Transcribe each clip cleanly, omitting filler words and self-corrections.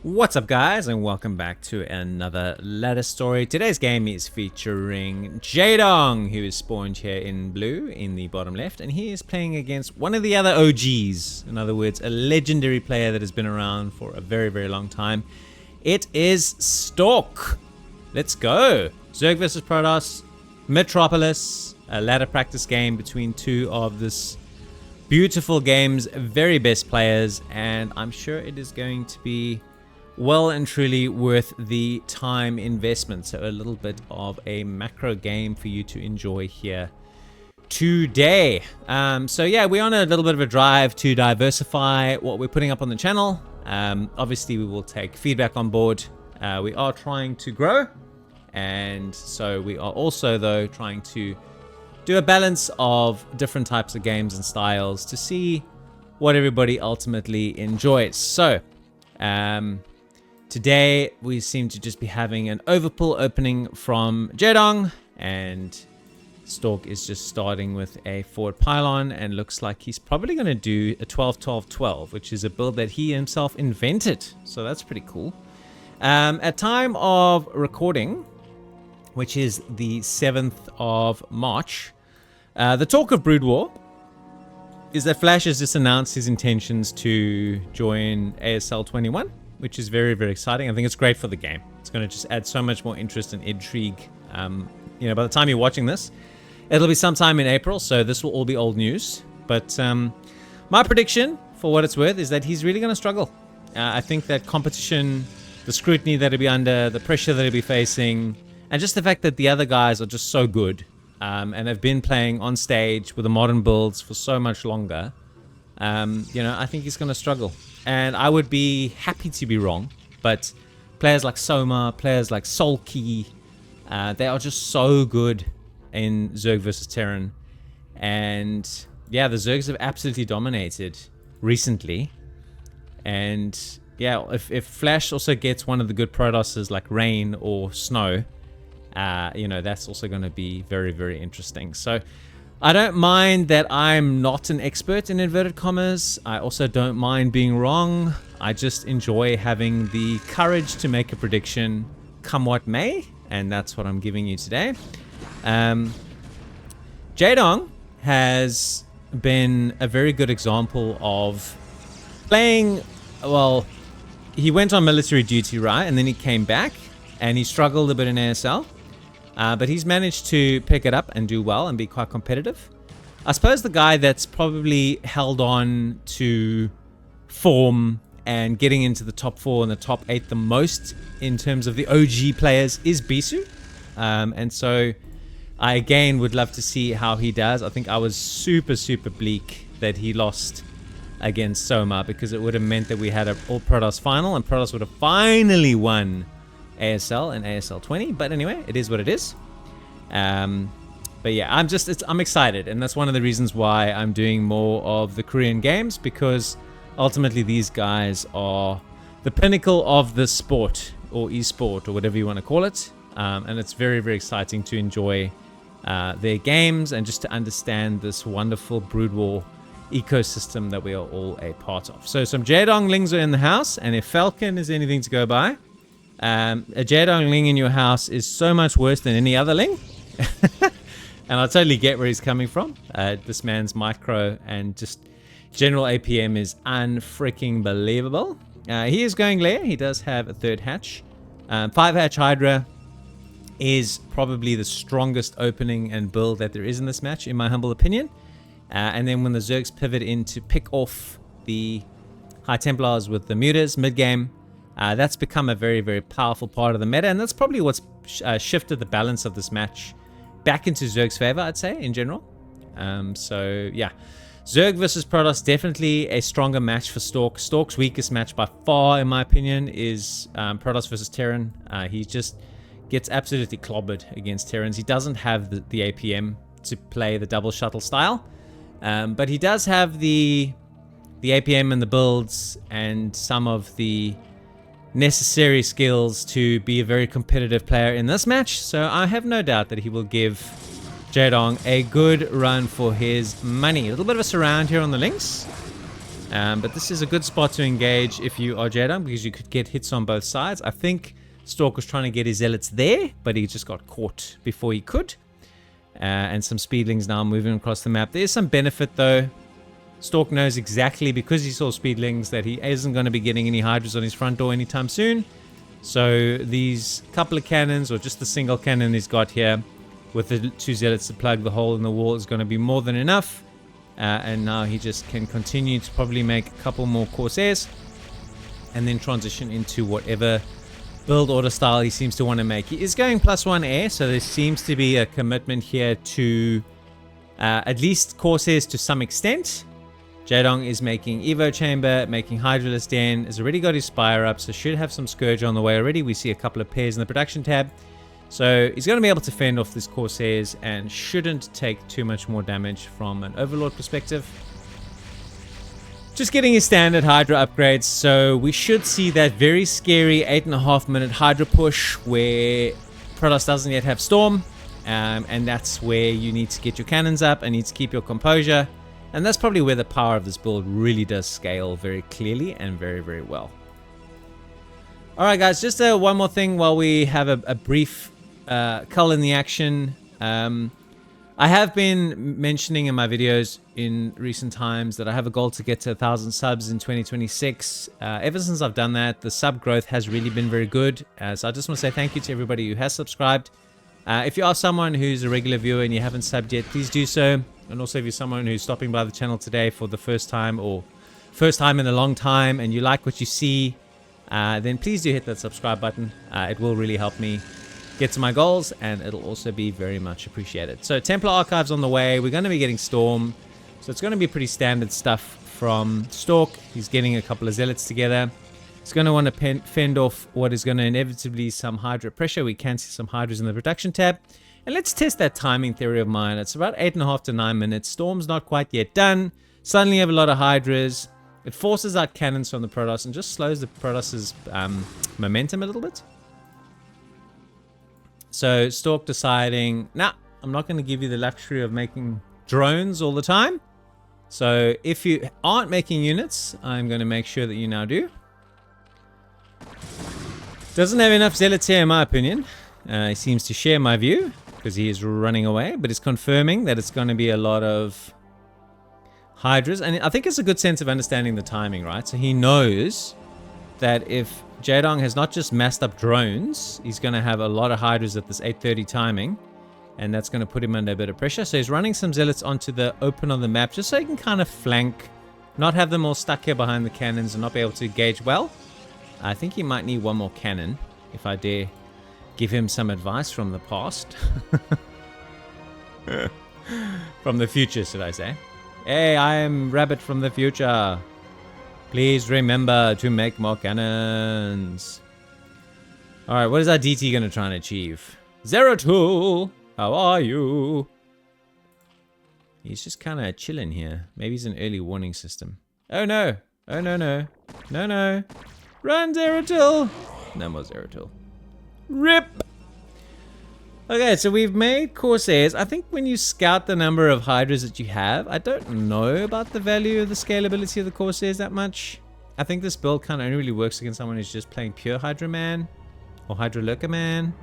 What's up, guys, and welcome back to another ladder story. Today's game is featuring Jaedong, who is spawned here in blue in the bottom left, and he is playing against one of the other OGs. In other words, a legendary player that has been around for a very, very long time. It is Stork. Let's go. Zerg versus Protoss, Metropolis, a ladder practice game between two of this beautiful game's very best players, and I'm sure it is going to be well and truly worth the time investment. So a little bit of a macro game for you to enjoy here today. So yeah, we're on a little bit of a drive to diversify what we're putting up on the channel. Obviously we will take feedback on board. We are trying to grow, and so we are also though trying to do a balance of different types of games and styles to see what everybody ultimately enjoys. So today we seem to just be having an overpull opening from Jaedong, and Stork is just starting with a forward pylon, and looks like he's probably going to do a 12-12-12, which is a build that he himself invented. So that's pretty cool. At time of recording, which is the 7th of March, the talk of Broodwar is that Flash has just announced his intentions to join ASL 21. Which is very, very exciting. I think it's great for the game. It's going to just add so much more interest and intrigue. You know, by the time you're watching this, it'll be sometime in April, so this will all be old news. But my prediction, for what it's worth, is that he's really going to struggle. I think that competition, the scrutiny that he'll be under, the pressure that he'll be facing, and just the fact that the other guys are just so good and have been playing on stage with the modern builds for so much longer, you know, I think he's going to struggle. And I would be happy to be wrong, but players like Soma, players like Sulky, they are just so good in Zerg versus Terran. And yeah, the Zergs have absolutely dominated recently. And yeah, if Flash also gets one of the good Protosses like Rain or Snow, you know, that's also going to be very, very interesting. So I don't mind that I'm not an expert in inverted commas. I also don't mind being wrong. I just enjoy having the courage to make a prediction come what may, and that's what I'm giving you today. Jaedong has been a very good example of playing, well, he went on military duty, right? And then he came back and he struggled a bit in ASL. But he's managed to pick it up and do well and be quite competitive. I suppose the guy that's probably held on to form and getting into the top 4 and the top 8 the most in terms of the OG players is Bisu. And so I again would love to see how he does. I think I was super, super bleak that he lost against Soma, because it would have meant that we had an all-Protoss final and Protoss would have finally won ASL and ASL 20, but anyway, it is what it is. But yeah, I'm excited, and that's one of the reasons why I'm doing more of the Korean games, because ultimately these guys are the pinnacle of the sport or esport or whatever you want to call it, and it's very, very exciting to enjoy their games and just to understand this wonderful Broodwar ecosystem that we are all a part of. So some Jaedong Lings are in the house, and if Falcon is anything to go by, a Jaedong Ling in your house is so much worse than any other Ling. And I totally get where he's coming from. This man's micro and just general APM is unfreaking believable. He is going lair. He does have a 3rd hatch. 5-hatch Hydra is probably the strongest opening and build that there is in this match, in my humble opinion. And then when the Zergs pivot in to pick off the High Templars with the Mutas mid-game, that's become a very, very powerful part of the meta, and that's probably what's shifted the balance of this match back into Zerg's favor, I'd say, in general. So yeah, Zerg versus Protoss, definitely a stronger match for Stork. Stork's weakest match by far, in my opinion, is Protoss versus Terran. He just gets absolutely clobbered against Terrans. He doesn't have the APM to play the double shuttle style, but he does have the APM and the builds and some of the necessary skills to be a very competitive player in this match. So I have no doubt that he will give Jaedong a good run for his money. A little bit of a surround here on the links. But this is a good spot to engage if you are Jaedong, because you could get hits on both sides. I think Stork was trying to get his zealots there, but he just got caught before he could. And some speedlings now moving across the map. There's some benefit though. Stork knows exactly, because he saw speedlings, that he isn't going to be getting any hydras on his front door anytime soon. So these couple of cannons, or just the single cannon he's got here, with the 2 zealots to plug the hole in the wall, is going to be more than enough. And now he just can continue to probably make a couple more Corsairs, and then transition into whatever build order style he seems to want to make. He is going +1 air, so there seems to be a commitment here to at least Corsairs to some extent. Jaedong is making Evo Chamber, making Hydralisk Den, has already got his Spire up, so should have some Scourge on the way already. We see a couple of pairs in the production tab. So he's going to be able to fend off this Corsairs and shouldn't take too much more damage from an Overlord perspective. Just getting his standard Hydra upgrades, so we should see that very scary 8.5 minute Hydra push where Protoss doesn't yet have Storm, and that's where you need to get your cannons up and need to keep your composure, and that's probably where the power of this build really does scale very clearly and very, very well. Alright guys, just one more thing while we have a brief cull in the action. I have been mentioning in my videos in recent times that I have a goal to get to 1,000 subs in 2026. Ever since I've done that, the sub growth has really been very good. So I just want to say thank you to everybody who has subscribed. If you are someone who's a regular viewer and you haven't subbed yet, please do so. And also if you're someone who's stopping by the channel today for the first time, or first time in a long time, and you like what you see, then please do hit that subscribe button. It will really help me get to my goals, and it'll also be very much appreciated. So Templar Archives on the way. We're going to be getting Storm, so it's going to be pretty standard stuff from Stork. He's getting a couple of zealots together. He's going to want to fend off what is going to inevitably some Hydra pressure. We can see some Hydras in the production tab, and let's test that timing theory of mine. It's about 8.5 to 9 minutes. Storm's not quite yet done. Suddenly you have a lot of Hydras. It forces out cannons from the Protoss and just slows the Protoss's momentum a little bit. So Stork deciding, nah, I'm not going to give you the luxury of making drones all the time. So if you aren't making units, I'm going to make sure that you now do. Doesn't have enough zealots here in my opinion. He seems to share my view because he is running away, but it's confirming that it's going to be a lot of Hydras. And I think it's a good sense of understanding the timing, right? So he knows that if Jaedong has not just massed up drones, he's going to have a lot of Hydras at this 8:30 timing, and that's going to put him under a bit of pressure. So he's running some zealots onto the open on the map just so he can kind of flank, not have them all stuck here behind the cannons and not be able to engage well. I think he might need one more cannon, if I dare give him some advice from the past. From the future, should I say. Hey, I am Rabbit from the future. Please remember to make more cannons. Alright, what is our DT going to try and achieve? 02! How are you? He's just kind of chilling here. Maybe he's an early warning system. Oh no! Oh no no! No no! Run, Zeratul! No more Zeratul. RIP! Okay, so we've made Corsairs. I think when you scout the number of Hydras that you have, I don't know about the value of the scalability of the Corsairs that much. I think this build kind of only really works against someone who's just playing pure Hydra Man or Hydra Lurker Man.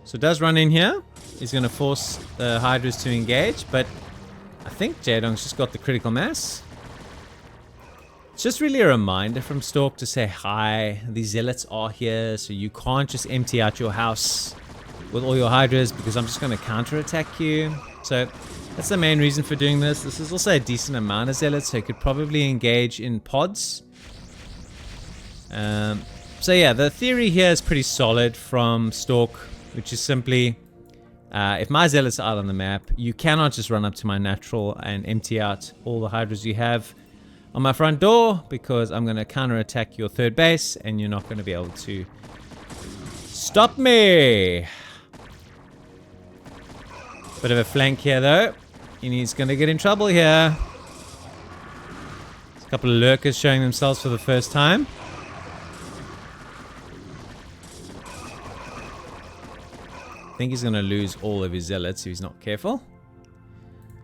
So it does run in here. He's going to force the Hydras to engage, but I think Jaedong's just got the critical mass. It's just really a reminder from Stork to say, hi, these zealots are here, so you can't just empty out your house with all your Hydras because I'm just going to counterattack you. So that's the main reason for doing this. This is also a decent amount of zealots, so you could probably engage in pods. So yeah, the theory here is pretty solid from Stork, which is simply, if my zealots are out on the map, you cannot just run up to my natural and empty out all the Hydras you have on my front door, because I'm going to counterattack your third base and you're not going to be able to stop me. Bit of a flank here though, and he's going to get in trouble here. There's a couple of lurkers showing themselves for the first time. I think he's going to lose all of his zealots if he's not careful.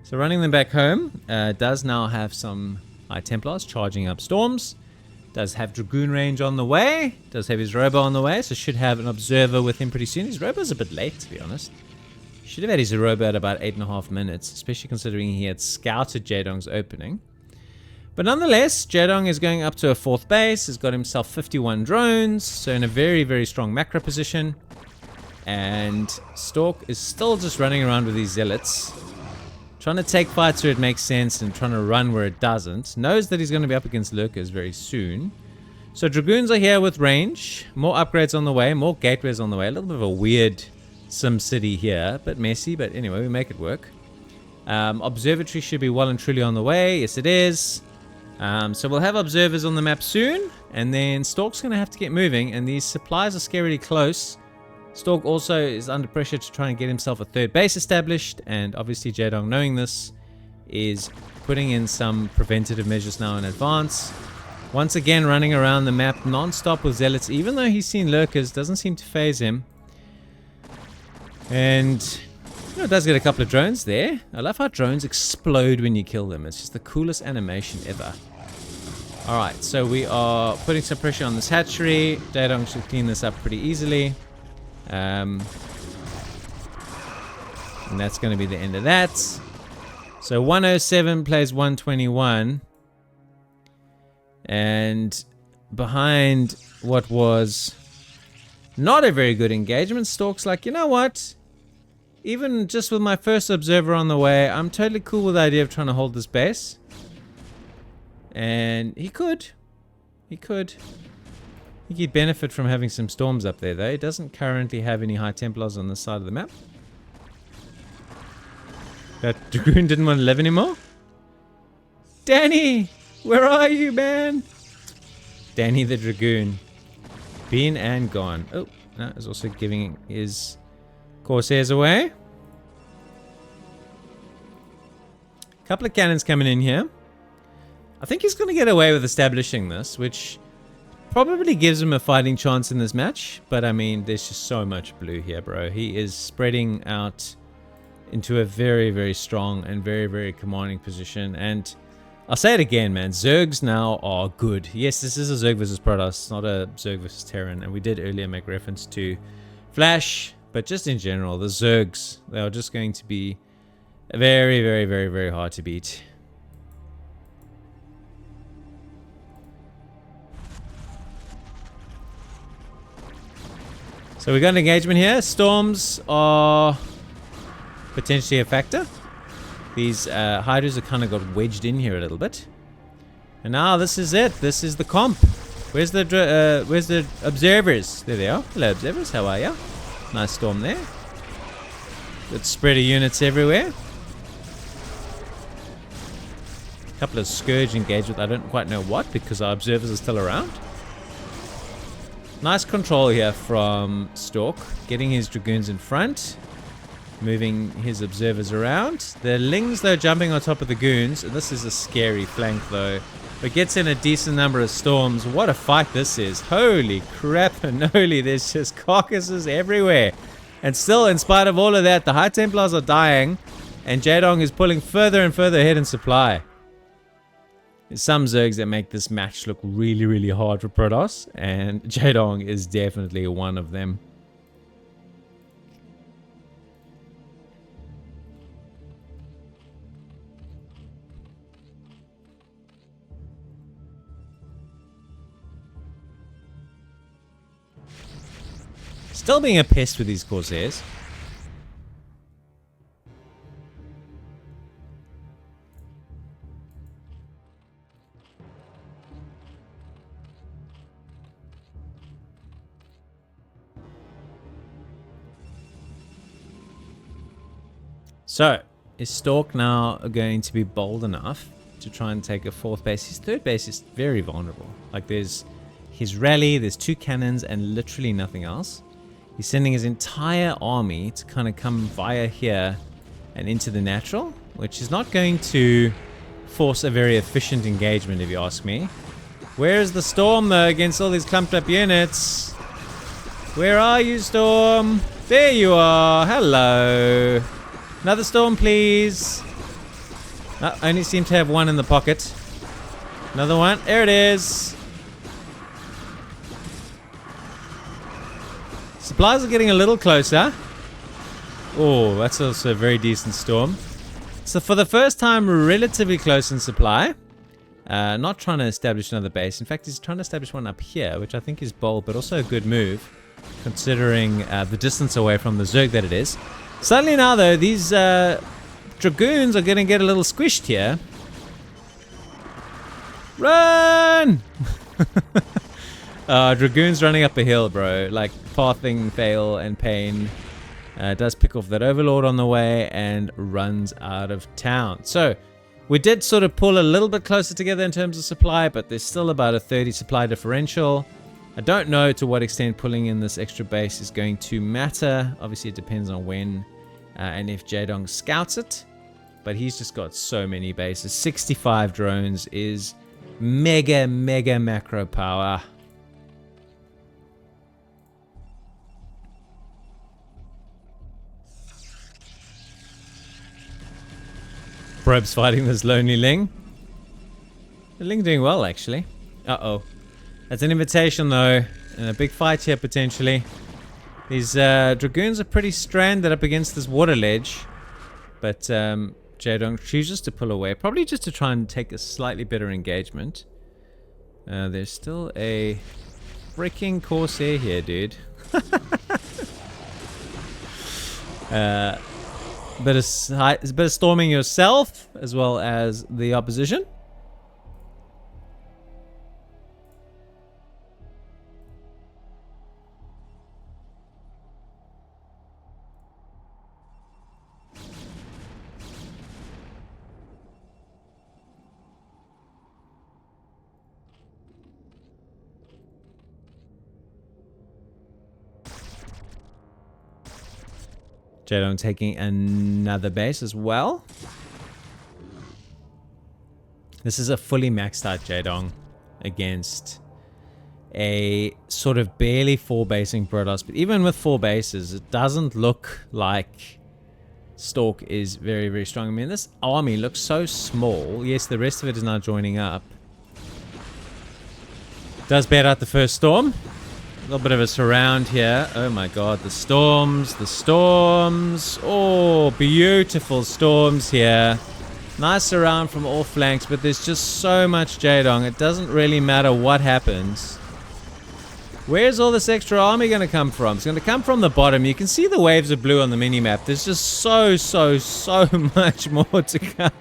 So running them back home. Does now have some High Templars charging up storms. Does have Dragoon range on the way. Does have his Robo on the way. So should have an Observer with him pretty soon. His Robo's a bit late, to be honest. Should have had his Robo at about 8.5 minutes. Especially considering he had scouted Jaedong's opening. But nonetheless, Jaedong is going up to a 4th base. Has got himself 51 drones. So in a very, very strong macro position. And Stork is still just running around with these Zealots. Trying to take fights where it makes sense and trying to run where it doesn't. Knows that he's going to be up against Lurkers very soon. So Dragoons are here with range. More upgrades on the way. More gateways on the way. A little bit of a weird Sim City here. Bit messy, but anyway, we make it work. Observatory should be well and truly on the way. Yes, it is. So we'll have observers on the map soon. And then Stork's going to have to get moving. And these supplies are scarily close. Stork also is under pressure to try and get himself a 3rd base established, and obviously Jaedong, knowing this, is putting in some preventative measures now in advance. Once again running around the map non-stop with Zealots, even though he's seen Lurkers, doesn't seem to phase him. And you know, it does get a couple of drones there. I love how drones explode when you kill them. It's just the coolest animation ever. Alright, so we are putting some pressure on this hatchery. Jaedong should clean this up pretty easily. And that's going to be the end of that. So 107 plays 121. And behind what was not a very good engagement, Stork's like, you know what? Even just with my first observer on the way, I'm totally cool with the idea of trying to hold this base. And he could. He could. I think he'd benefit from having some storms up there, though. He doesn't currently have any High Templars on this side of the map. That Dragoon didn't want to live anymore? Danny! Where are you, man? Danny the Dragoon. Been and gone. Oh, no, he's also giving his Corsairs away. Couple of cannons coming in here. I think he's going to get away with establishing this, which probably gives him a fighting chance in this match. But I mean, there's just so much blue here, bro. He is spreading out into a very, very strong and very, very commanding position. And I'll say it again, man. Zergs now are good. Yes, this is a Zerg versus Protoss, not a Zerg versus Terran. And we did earlier make reference to Flash. But just in general, the Zergs, they are just going to be very, very, very, very hard to beat. So we got an engagement here. Storms are potentially a factor. These Hydras are kind of got wedged in here a little bit. And now this is it. This is the comp. Where's the observers? There they are. Hello, observers. How are ya? Nice storm there. Good spread of units everywhere. A couple of Scourge engaged with I don't quite know what, because our observers are still around. Nice control here from Stork, getting his Dragoons in front, moving his observers around. The Lings, though, jumping on top of the Goons. And this is a scary flank, though, but gets in a decent number of storms. What a fight this is. Holy crap and holy, there's just carcasses everywhere. And still, in spite of all of that, the High Templars are dying, and Jaedong is pulling further and further ahead in supply. There's some Zergs that make this match look really, really hard for Protoss, and Jaedong is definitely one of them. Still being a pest with these Corsairs. So, is Stork now going to be bold enough to try and take a fourth base? His third base is very vulnerable. Like, there's his rally, there's 2 cannons, and literally nothing else. He's sending his entire army to kind of come via here and into the natural, which is not going to force a very efficient engagement, if you ask me. Where is the Storm, though, against all these clumped up units? Where are you, Storm? There you are. Hello. Another Storm, please. I only seem to have one in the pocket. Another one. There it is. Supplies are getting a little closer. Oh, that's also a very decent storm. So for the first time, relatively close in supply. Not trying to establish another base. In fact, he's trying to establish one up here, which I think is bold, but also a good move, considering the distance away from the Zerg that it is. Suddenly now, though, these Dragoons are going to get a little squished here. Run! Dragoons running up a hill, bro. Like, pathing, fail, and pain. Does pick off that Overlord on the way and runs out of town. So, we did sort of pull a little bit closer together in terms of supply, but there's still about a 30 supply differential. I don't know to what extent pulling in this extra base is going to matter. Obviously, it depends on when and if Jaedong scouts it. But he's just got so many bases. 65 drones is mega macro power. Probes fighting this lonely Ling. The Ling doing well, actually. Uh-oh. That's an invitation, though. And a big fight here, potentially. These Dragoons are pretty stranded up against this water ledge. But Jaedong chooses to pull away. Probably just to try and take a slightly better engagement. There's still a freaking Corsair here, dude. Bit of storming yourself as well as the opposition. Jaedong taking another base as well. This is a fully maxed out Jaedong against a sort of barely 4-basing Protoss. But even with 4 bases, it doesn't look like Stork is very strong. I mean, this army looks so small. Yes, the rest of it is now joining up. Does bear out the first storm. A little bit of a surround here. Oh my god, the storms, the storms. Oh, beautiful storms here. Nice surround from all flanks, but there's just so much Jaedong. It doesn't really matter what happens. Where's all this extra army going to come from? It's going to come from the bottom. You can see the waves of blue on the minimap. There's just so much more to come.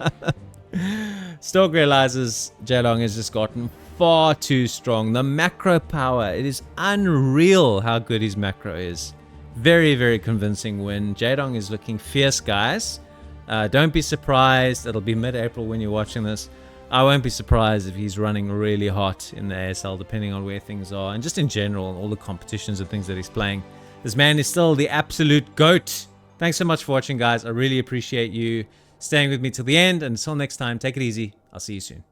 Stork realizes Jaedong has just gotten far too strong. The macro power, it is unreal how good his macro is. Very convincing win. Jaedong is looking fierce, guys. Don't be surprised. It'll be mid-April when you're watching this. I won't be surprised if he's running really hot in the ASL, depending on where things are, and just in general, all the competitions and things that he's playing. This man is still the absolute GOAT. Thanks so much for watching, guys. I really appreciate you staying with me till the end, and until next time, take it easy. I'll see you soon.